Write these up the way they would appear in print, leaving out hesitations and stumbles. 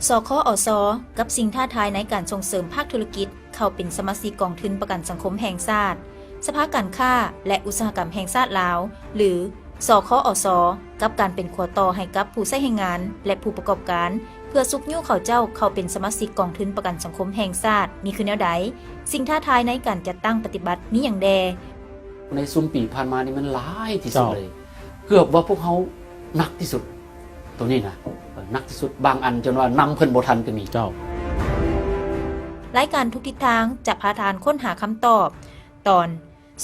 สคอสกับสิ่งท้าทายในการส่งเสริมภาคธุรกิจเข้าเป็นสมาชิกกองทุนประกันสังคมแห่งชาติสภาการค้าและอุตสาหกรรมแห่งชาติลาวหรือสคอสกับการเป็นขัวต่อให้กับผู้ใช้แรงงานและผู้ประกอบการเพื่อซุกยิ้วเขาเจ้าเข้าเป็นสมาชิกกองทุนประกันสังคมแห่งชาตินี่คือแนวใดสิ่งท้าทายในการจัดตั้งปฏิบัติมีอย่างแดในซุมปีผ่านมานี่มันหลายที่สุดเลยเกือบว่าพวกเขาหนักที่สุดตัวนี้นะหนักที่สุดบางอันจนว่านำเพิ่นบ่ทันก็มีรายการทุกทิศทางจะพาทานค้นหาคำตอบตอน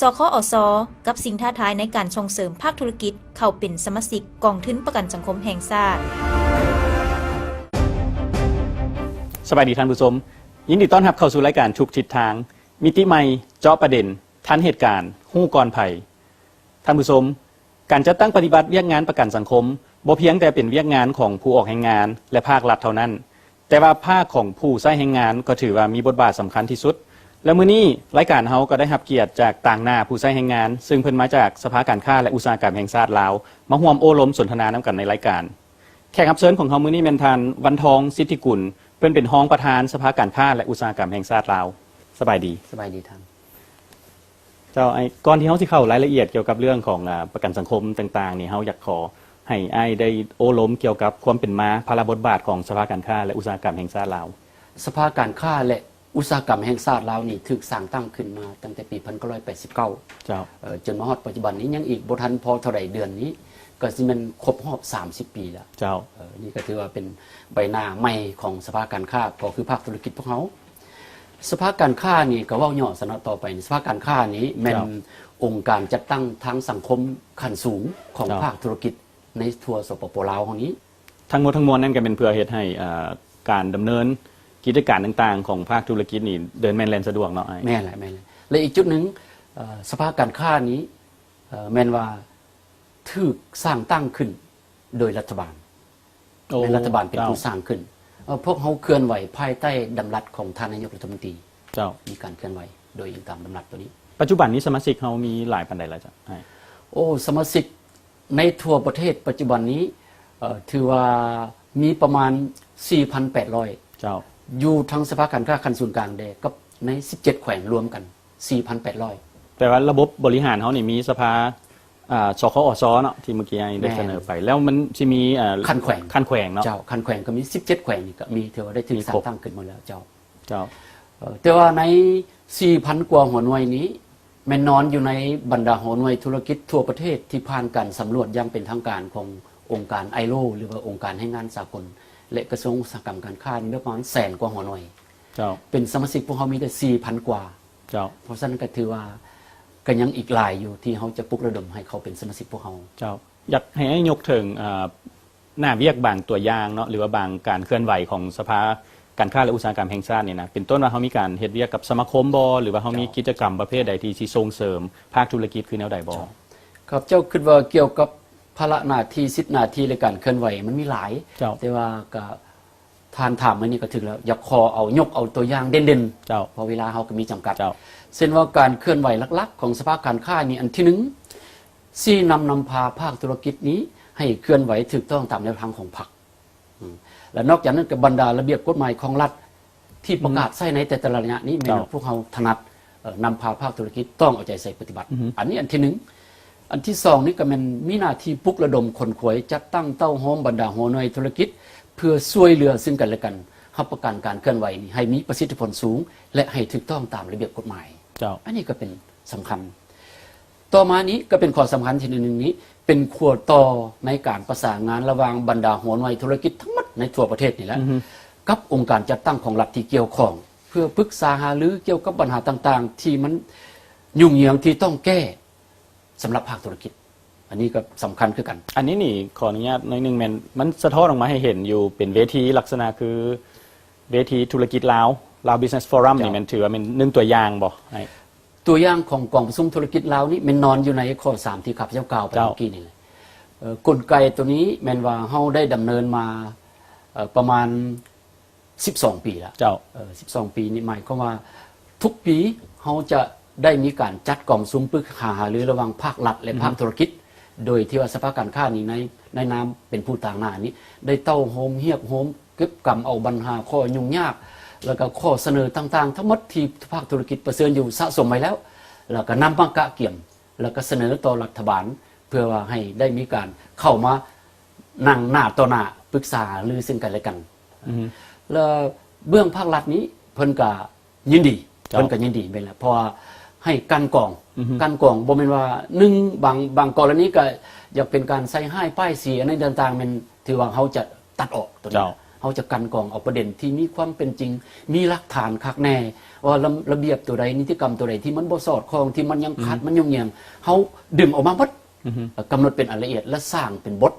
สคอสกับสิ่งท้าทายในการส่งเสริมภาคธุรกิจเข้าเป็นสมาชิกกองทุนประกันสังคมแห่งชาติสวัสดีท่านผู้ชมยินดีต้อนรับเข้าสู่รายการทุกทิศทางมิติใหม่เจาะประเด็นทันเหตุการณ์ฮู้ก่อนภัยท่านผู้ชมการจัดตั้งปฏิบัติเวียกงานประกันสังคมบ่เพียงแต่เป็นเวียกงานของผู้ออกแรงงานและภาครัฐเท่านั้นแต่ว่าภาคของผู้ใช้แรงงานก็ถือว่ามีบทบาทสำคัญที่สุดและมื้อนี้รายการเฮาก็ได้รับเกียรติจากต่างหน้าผู้ใช้แรงงานซึ่งเพิ่นมาจากสภาการค้าและอุตสาหกรรมแห่งชาติลาวมาร่วมโอ้ล้มสนทนานํกันในรายการแขกรับเชิญของเฮามื้อนี้แม่นท่านวันทองสิทธิกุลเพิ่นเป็นรองประธานสภาการค้าและอุตสาหกรรมแห่งชาติลาวสบายดีท่านเจ้าก่อนที่เฮาสิเข้ารายละเอียดเกี่ยวกับเรื่องของประกันสังคมต่างๆนี่เฮาอยากขอให้ได้โอ้ล้มเกี่ยวกับความเป็นมาภาระบทบาทของสภาการค้าและอุตสาหกรรมแห่งชาติลาวสภาการค้าและอุตสาหกรรมแห่งชาติลาวนี่ถูกสร้างตั้งขึ้นมาตั้งแต่ปี1989เจ้าจนมาฮอดปัจจุบันนี้ยังอีกบ่ทันพอเท่าใดเดือนนี้ก็สิมันครบรอบ30ปีแล้วเจ้านี่ก็ถือว่าเป็นใบหน้าใหม่ของสภาการค้าก็คือภาคธุรกิจพวกเฮาสภาการค้านี่ก็เว้าย่อสนะต่อไปสภาการค้านี้แม่นองค์การจัดตั้งทางสังคมขั้นสูงของภาคธุรกิจในทั่วสปปลาวของนี้ทั้งหมดทั้งมวลนั่นก็เป็นเพื่อเฮ็ดให้การดำเนินกิจการต่างๆของภาคธุรกิจนี่เดินแม่นแล่นสะดวกเนาะแม่นแหละและอีกจุดหนึ่งสภาการค้านี้แม่นว่าถูกสร้างตั้งขึ้นโดยรัฐบาลเป็นรัฐบาลเป็นผู้สร้างขึ้นพวกเขาเคลื่อนไหวภายใต้ดำรัสของท่านนายกรัฐมนตรีมีการเคลื่อนไหวโดยอิงตามดำรัสตัวนี้ปัจจุบันนี้สมาชิกเขามีหลายปานใดแล้วจ้ะสมาชิกในทั่วประเทศปัจจุบันนี้ถือว่ามีประมาณ 4,800 เจ้าอยู่ทั้งสภาการค้าขั้นศูนย์กลางแดกับใน17แขวงรวมกัน 4,800 แต่ว่าระบบบริหารเขานี่มีสภาสคอสเนาะที่เมื่อกี้ได้เสนอไปแล้วมันสิมีคันแขวงเนาะเจ้าคันแขวงก็มี17แขวงนี่ก็มีถือว่าได้ถึงสร้างตั้งขึ้นหมดแล้วเจ้าแต่ว่าใน 4,000 กว่าหัวหน่วยนี้แม่นอนอยู่ในบรรดาหัวหน่วยธุรกิจทั่วประเทศที่ผ่านการสำรวจอย่างเป็นทางการขององค์การไอโลหรือว่าองค์การแรงงานสากลและกระทรวงอุตสาหกรรมการค้ามีประมาณ100,000 กว่าหัวหน่วยเป็นสมาชิกพวกเขามีแต่ 4,000 กว่าเพราะฉะนั้นก็ถือว่าก็ยังอีกหลายอยู่ที่เขาจะปลุกระดมให้เขาเป็นสมาชิกพวกเขาอยากให้ยกถึงหน้าเวียกบางตัวอย่างเนาะหรือว่าบางการเคลื่อนไหวของสภาการค้าและอุตสาหกรรมแห่งชาตินี่นะเป็นต้นว่าเขามีการเฮ็ดเวียกกับสมาคมบ่หรือว่าเขามีกิจกรรมประเภทใดที่ส่งเสริมภาคธุรกิจคือแนวใดบ่ครับเจ้าคิดว่าเกี่ยวกับภาระหน้าที่สิทธิหน้าที่ในการเคลื่อนไหวมันมีหลายแต่ว่าก็ทานถามมื้อนี้ก็ถึงแล้วอยากขอเอายกเอาตัวอย่างเด่นๆเพราะเวลาเฮาก็มีจำกัดเช่นว่าการเคลื่อนไหวหลักๆของสภาการค้านี่อันที่1ที่นำพาภาคธุรกิจนี้ให้เคลื่อนไหวถูกต้องตามแนวทางของพรรคและนอกจากนั้นก็บรรดาระเบียบกฎหมายของรัฐที่ประกาศใช้ในแต่ละระยะนี้แม้พวกเราถนัดนำพาภาคธุรกิจต้องเอาใจใส่ปฏิบัติอันนี้อันที่1อันที่2นี่ก็มันมีหน้าที่ปลุกระดมคนขวยจัดตั้งเต้าโฮมบรรดาหัวหน่วยธุรกิจเพื่อช่วยเหลือซึ่งกันและกันรับประกันการเคลื่อนไหวนี้ให้มีประสิทธิผลสูงและให้ถูกต้องตามระเบียบกฎหมายอันนี้ก็เป็นสำคัญต่อมานี้ก็เป็นข้อสำคัญที่1นี้เป็นขั้วต่อในการประสานงานระหว่างบรรดาหัวหน่วยธุรกิจทั้งหมดในทั่วประเทศนี่แหละกับองค์การจัดตั้งของรัฐที่เกี่ยวข้องเพื่อปรึกษาหารือเกี่ยวกับปัญหาต่างๆที่มันยุ่งเหยิงที่ต้องแก้สำหรับภาคธุรกิจอันนี้ก็สำคัญคือกันอันนี้นี่ขออนุญาตหน่อยนึงมันสะท้อนออกมาให้เห็นอยู่เป็นเวทีลักษณะคือเวทีธุรกิจลาวBusiness Forum นี่มันถือว่าเป็น1ตัวอย่างบ่ตัวอย่างของกองประชุมธุรกิจลาวนี่มันนอนอยู่ในข้อ3ที่ข้าพเจ้ากล่าวไปเมื่อกี้นี่แหละกลไกตัวนี้แม่นว่าเฮาได้ดำเนินมาประมาณ12ปีแล้ว12ปีนี่หมายความว่าทุกปีเฮาจะได้มีการจัดกองประชุมปรึกษาหารือระหว่างภาครัฐและภาคธุรกิจโดยที่ว่าสภาการค้านี่ในนามเป็นผู้ต่างหน้านี้ได้เต้าโฮมเฮียบโฮม ก็บกำเอาปัญหาข้อยุ่งยากแล้วก็ข้อเสนอต่างๆทั้งหมดที่ภาคธุรกิจเผชิญอยู่สะสมไว้แล้วแล้วก็นำมากะเกี่ยมแล้วก็เสนอต่อรัฐบาลเพื่อว่าให้ได้มีการเข้ามานั่งหน้าต่อหน้าปรึกษาหรือซึ่งกันและกันแล้วเบื้องภาครัฐนี้เพิ่นก็ยินดีเพิ่นก็ยินดีไปแล้วเพราะว่าให้กันกองกันกองบ่แม่นว่าบางกรณีก็อยากเป็นการใส่ให้ป้ายสีในต่างๆมันถือว่าเขาจะตัดออกตัวนี้เขาจะกันกองเอาประเด็นที่มีความเป็นจริงมีหลักฐานคักแน่ว่าระเบียบตัวใดนิติกรรมตัวใดที่มันบ่สอดคล้องที่มันยังขัดมันยุ่งเหยิงเขาดึงออกมาหมดกำหนดเป็นรายละเอียดและสร้างเป็นบท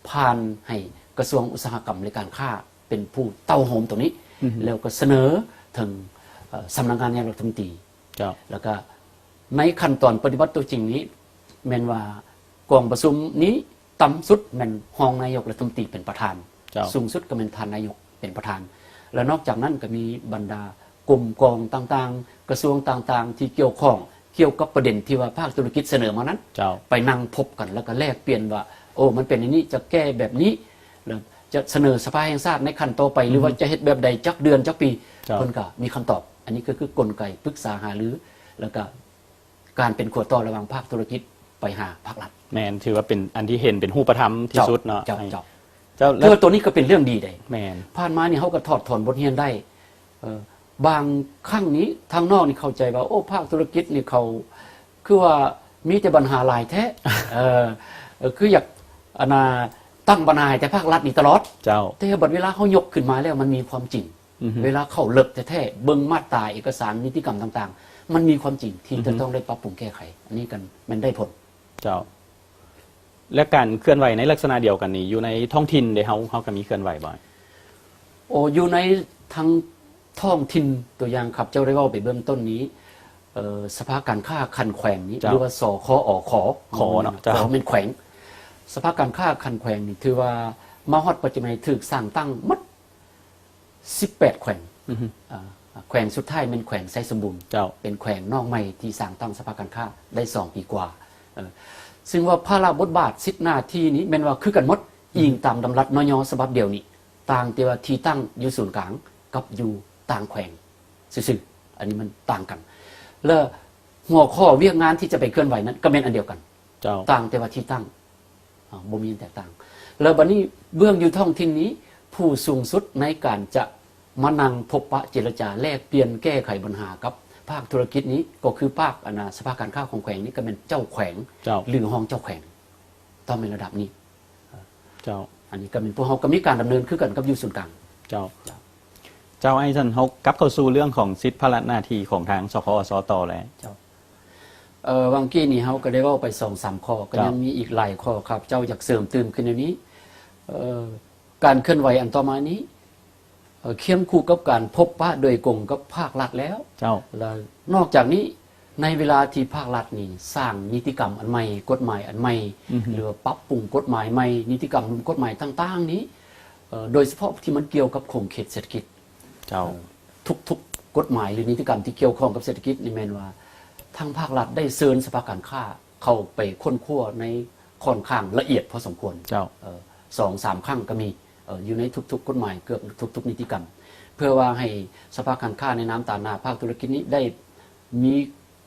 ผ่านให้กระทรวงอุตสาหกรรมและการค้าเป็นผู้เต้าโหมตรงนี้แล้วก็เสนอถึงสำนักงานนายกรัฐมนตรีแล้วก็ในขั้นตอนปฏิบัติตัวจริงนี้แม่นว่ากองประชุมนี้ต่ำสุดแม่นรองนายกรัฐมนตรีเป็นประธานสูงสุดก็เป็นท่านนายกเป็นประธาน และนอกจากนั้นก็มีบรรดากลุ่มกองต่างๆกระทรวงต่างๆที่เกี่ยวข้องเกี่ยวกับประเด็นที่ว่าภาคธุรกิจเสนอมานั้นไปนั่งพบกันแล้วก็แลกเปลี่ยนว่าโอ้มันเป็นอย่างนี้จะแก้แบบนี้แล้วจะเสนอสภาแห่งชาติในขั้นต่อไปหรือว่าจะเฮ็ดแบบใดจักเดือนจักปีเพิ่นก็มีคำตอบอันนี้ก็คือกลไกปรึกษาหารือแล้วก็การเป็นขั้วต่อระหว่างภาคธุรกิจไปหาภาครัฐแม่นถือว่าเป็นอันที่เห็นเป็นรูปธรรมที่สุดเนาะเพื่อตัวนี้ก็เป็นเรื่องดีได้แม่นผ่านมานี่เขาก็ถอดถอนบทเรียนได้บางครั้งนี้ทางนอกนี่เข้าใจว่าโอ้ภาคธุรกิจนี่เขาคือว่ามีแต่ปัญหาหลายแท้คืออยากตั้งปัญหาแต่ภาครัฐนี่ตลอดแต่บัดเวลาเขายกขึ้นมาแล้วมันมีความจริงเวลาเข้าเลิกแท้ๆเบิ่งมาตราเอกสารนิติกรรมต่างๆมันมีความจริงที่จะต้องได้ปรับปรุงแก้ไขอันนี้กันมันได้ผลและการเคลื่อนไหวในลักษณะเดียวกันนี้อยู่ในท้องถิ่นเดี๋ยวเขาก็มีเคลื่อนไหวบ่อยโอ้อยู่ในทางท้องถิ่นตัวอย่างครับเจ้าได้ว่าไปเบื้องต้นนี้สภาการค้าคันแขวงนี้หรือว่าสคอขอเนาะขอเป็นแขวงสภาการค้าคันแขวงนี่ถือว่ามาฮอดปัจจุบันถูกสร้างตั้งมัด18แขวงแขวงสุดท้ายเป็นแขวงไซสมบูรณ์เป็นแขวงนอกใหม่ที่สร้างตั้งสภาการค้าได้2ปีกว่าซึ่งว่าภาระบทบาท10หน้าที่นี้แม่นว่าคือกันหมดอิงตามดำรัสนยฉบับเดียวนี้ต่างแต่ว่าที่ตั้งอยู่ศูนย์กลางกับอยู่ต่างแขวงซื่อๆอันนี้มันต่างกันแล้วหัวข้อเวียกงานที่จะไปเคลื่อนไหวนั้นก็เป็นอันเดียวกันต่างแต่ว่าที่ตั้งบ่มีแตกต่างแล้วบัดนี้เบื้องอยู่ท้องถิ่นนี้ผู้สูงสุดในการจะมานั่งพบปะเจรจาแลกเปลี่ยนแก้ไขปัญหากับภาคธุรกิจนี้ก็คือภาคสภาการค้าของแขวงนี้ก็เป็นเจ้าแขวงหรือห้องเจ้าแขวงต้องเป็นระดับนี้อันนี้ก็เป็นพวกเขาก็มีการดำเนินคือกันกับอยู่ส่วนกลางเจ้าไอ้ท่านเขากลับเข้าสู่เรื่องของสิทธิภาระหน้าที่ของทางสคอสตแล้ววังกี้นี่เขาก็ได้ว่าไป2-3ข้อก็ยังมีอีกหลายข้อครับเจ้าอยากเสริมเติมขึ้นในนี้การเคลื่อนไหวอันต่อมานี้เคียงคู่กับการพบปะโดยกงกับภาครัฐแล้วแล้วนอกจากนี้ในเวลาที่ภาครัฐนี่สร้างนิติกรรมอันใหม่กฎหมายอันใหม่หรือปรับปรุงกฎหมายใหม่นิติกรรมกฎหมายต่างๆนี้โดยเฉพาะที่มันเกี่ยวกับโครงข่ายเศรษฐกิจทุกกฎหมายหรือนิติกรรมที่เกี่ยวข้องกับเศรษฐกิจนี่แม่นว่าทางภาครัฐได้เชิญสภาการค้าเข้าไปค้นคว้าในค่อนข้างละเอียดพอสมควร2-3 ครั้งก็มีอยู่ในทุกๆกฎหมายเกือบทุกๆนิติกรรมเพื่อว่าให้สภาการค้าในน้ำตาหน้าภาคธุรกิจนี้ได้มี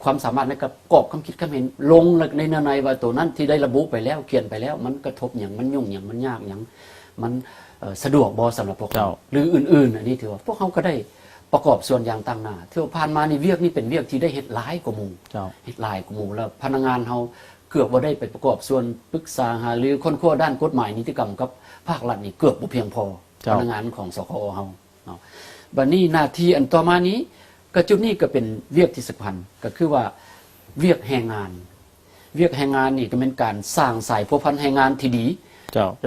ความสามารถในการกอบคำคิดคำเห็นลงในว่าตัวนั้นที่ได้ระบุไปแล้วเขียนไปแล้วมันกระทบอย่างมันยุ่งอย่างมันยากอย่างมันสะดวกบ่สำหรับพวกเราหรืออื่นๆอันนี้ถือว่าพวกเขาก็ได้ประกอบส่วนอย่างต่างหน้าที่ผ่านมานี่เวียกนี่เป็นเวียกที่ได้เฮ็ดหลายกว่าหมู่เฮ็ดหลายกว่าหมู่แล้วพนักงานเฮาเกือบบ่ได้ไปประกอบส่วนปรึกษาหารือค้นคว้าด้านกฎหมายนิติกรรมกับภาครัฐนี่เกือบบ่เพียงพอพนักงานของสคอเฮาเนาะบัดนี้หน้าที่อันต่อมานี้ก็จุดนี้ก็เป็นเวียกที่สำคัญก็คือว่าเวียกแรงงานนี่ก็เป็นการสร้างสายพัวพันแรงงานที่ดี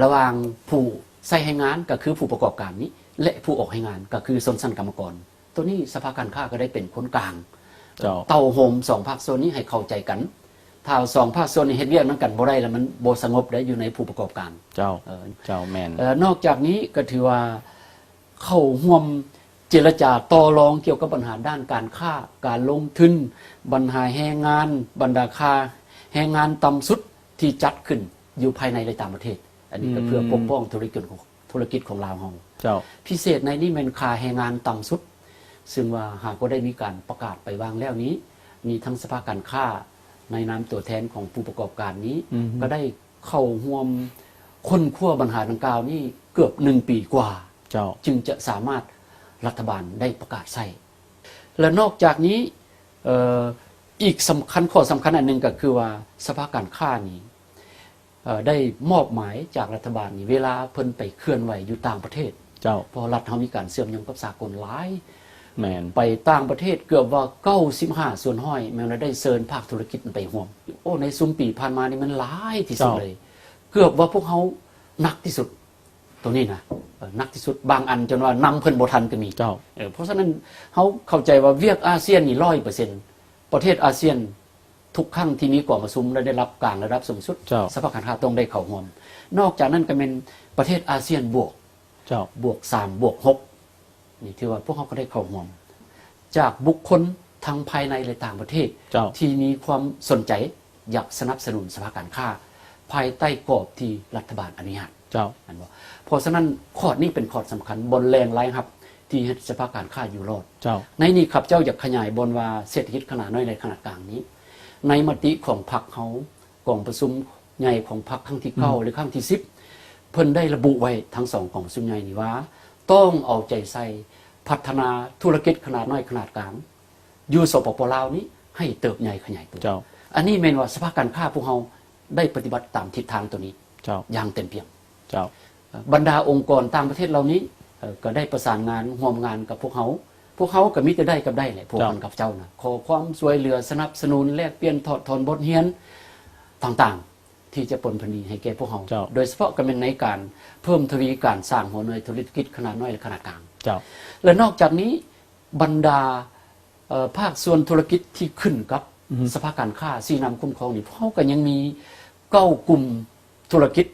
ระหว่างผู้ใช้แรงงานก็คือผู้ประกอบการนี้และผู้ออกแรงงานก็คือชนชั้นกรรมกรตัวนี้สภาการค้าก็ได้เป็นคนกลางเต่าโฮม2ภาคส่วนนี้ให้เข้าใจกันถ้า2ภาคส่วนนี้เฮ็ดเวียกนำกันบ่ได้แล้วมันบ่สงบได้อยู่ในผู้ประกอบการเจ้าแม่นนอกจากนี้ก็ถือว่าเข้าร่วมเจรจาต่อรองเกี่ยวกับปัญหาด้านการค้าการลงทุนปัญหาแรงงานบรรดาค่าแรงงานต่ำสุดที่จัดขึ้นอยู่ภายในและต่างประเทศอันนี้ก็เพื่อปกป้องธุรกิจ ธุรกิจของลาวเฮา เจ้า พิเศษในนี้เป็นค่าแรงงานต่ำสุดซึ่งว่าหากก็ได้มีการประกาศไปวางแล้วนี้มีทั้งสภาการค้าในนามตัวแทนของผู้ประกอบการนี้ก็ได้เข้าร่วมค้นคว้าปัญหาดังกล่าวนี้เกือบ1 ปีกว่าจึงจะสามารถรัฐบาลได้ประกาศใช้และนอกจากนี้อีกสำคัญข้อสำคัญอันหนึ่งก็คือว่าสภาการค้านี้ได้มอบหมายจากรัฐบาลนี้เวลาเพิ่นไปเคลื่อนไหวอยู่ต่างประเทศเพราะรัฐเฮามีการเชื่อมโยงกับสากลหลายไปต่างประเทศเกือบว่า95ส่วนห้อยแม้ว่าได้เชิญภาคธุรกิจไปร่วมในซุมปีผ่านมานี่มันหลายที่สุดเลยเกือบว่าพวกเฮาหนักที่สุดตัวนี้นะหนักที่สุดบางอันจนว่านำเพิ่นบ่ทันก็มีเพราะฉะนั้นเฮาเข้าใจว่าเวียกอาเซียนนี่ 100% ประเทศอาเซียนทุกครั้งที่มีกองประชุมและได้รับการระดับสูงสุดสภาการค้าต้องได้เข้าร่วมนอกจากนั้นก็เป็นประเทศอาเซียนบวก3บวก6นี่ถือว่าพวกเขาก็ได้เข้าร่วมจากบุคคลทั้งภายในและต่างประเทศที่มีความสนใจอยากสนับสนุนสภาการค้าภายใต้กรอบที่รัฐบาลอนุญาตเพราะฉะนั้นข้อนี้เป็นข้อสำคัญบนแรงไล่ครับที่ให้สภาการค้าอยู่รอดในนี้ครับเจ้าอยากขยายบนว่าเศรษฐกิจขนาดน้อยในขนาดกลางนี้ในมติของพรรคเฮากองประชุมใหญ่ของพรรคครั้งที่9หรือครั้งที่10เพิ่นได้ระบุไว้ทั้ง2กองประชุมใหญ่นี้ว่าต้องเอาใจใส่พัฒนาธุรกิจขนาดน้อยขนาดกลางอยู่สปปลาวนี้ให้เติบใหญ่ขยายตัวอันนี้แม่นว่าสภาการค้าพวกเฮาได้ปฏิบัติตามทิศทางตัวนี้อย่างเต็มเปี่ยมบรรดาองค์กรต่างประเทศเหล่านี้ก็ได้ประสานงานร่วมงานกับพวกเขาก็มีแต่ได้กับได้แหละพวกมันกับเจ้านะขอความช่วยเหลือสนับสนุนแลกเปลี่ยนถอดถอนบทเรียนต่างๆที่จะปนพนีให้แก่พวกเขาโดยเฉพาะก็เป็นในการเพิ่มทวีการสร้างหัวหน่วยธุรกิจขนาดน้อยและขนาดกลางและนอกจากนี้บรรดาภาคส่วนธุรกิจที่ขึ้นกับสภาการค้าซีนำคุ้มครองนี่พวกเขาก็ยังมี9กลุ่มธุรกิจ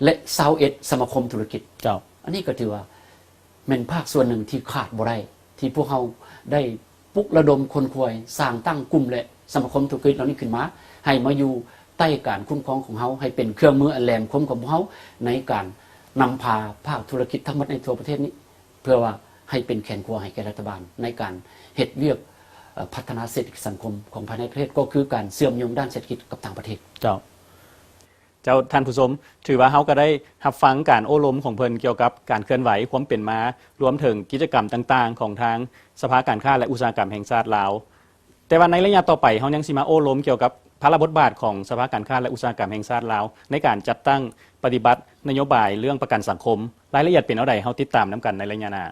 และ21สมาคมธุรกิจอันนี้ก็ถือว่าเป็นภาคส่วนหนึ่งที่ขาดบ่ได้ที่พวกเขาได้ปลุกระดมคนควยสร้างตั้งกลุ่มและสมาคมธุรกิจเหล่านี้ขึ้นมาให้มาอยู่ใต้การคุ้มครองของเขาให้เป็นเครื่องมืออันแหลมคมของพวกเขาในการนำพาภาคธุรกิจทั้งหมดในทั่วประเทศนี้เพื่อว่าให้เป็นแขนครัวให้แก่รัฐบาลในการเฮ็ดเวียกพัฒนาเศรษฐกิจสังคมของภายในประเทศก็คือการเชื่อมโยงด้านเศรษฐกิจกับต่างประเทศเจ้าท่านผู้ชมถือว่าเฮาก็ได้รับฟังการโอ้ล้มของเพิ่นเกี่ยวกับการเคลื่อนไหวความเป็นมารวมถึงกิจกรรมต่างๆของทางสภาการค้าและอุตสาหกรรมแห่งชาติลาวแต่ว่าในระยะต่อไปเฮายังสิมาโอ้ล้มเกี่ยวกับภาระบทบาทของสภาการค้าและอุตสาหกรรมแห่งชาติลาวในการจัดตั้งปฏิบัตินโยบายเรื่องประกันสังคมรายละเอียดเป็นเอาใดเฮาติดตามนํกันในระยะหน้า